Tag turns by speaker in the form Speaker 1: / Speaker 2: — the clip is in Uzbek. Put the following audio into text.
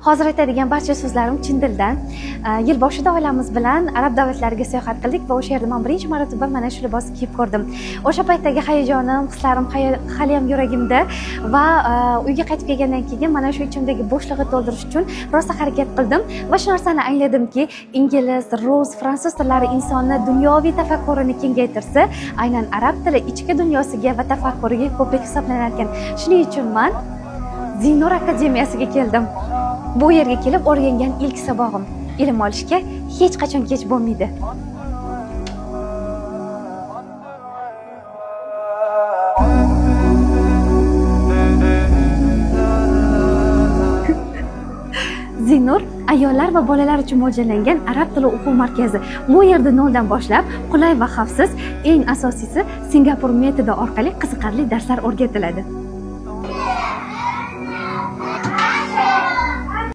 Speaker 1: Hozir aytadigan barcha so'zlarim chin dildan. Yil boshida oilamiz bilan arab davlatlariga sayohat qildik va o'sha yerda men birinchi marotaba mana shu libosni kiyib ko'rdim. O'sha paytdagi hayajonim, hislarim hali ham yuragimda va uyga qaytib kelgandan keyin mana shu ichimdagi bo'shlig'ini to'ldirish uchun rosa harakat qildim va shu narsani angladimki, ingliz, rus, fransuz tillari insonni dunyoviy tafakkurini kengaytirsa, aynan arab tili ichki dunyosiga va tafakkuriga ko'proq hisoblanar ekan. Shuning uchun men Zinur akademiyasiga keldim. Bu yerga kelib o'rgangan ilk sabog'im. Ilm olishga hech qachon kech bo'lmaydi. Zinur ayollar va bolalar uchun mo'ljallangan arab tili o'quv markazi. Bu yerda noldan boshlab qulay va xavfsiz, eng asosiysi Singapur metodi orqali qiziqarli darslar o'rgatiladi.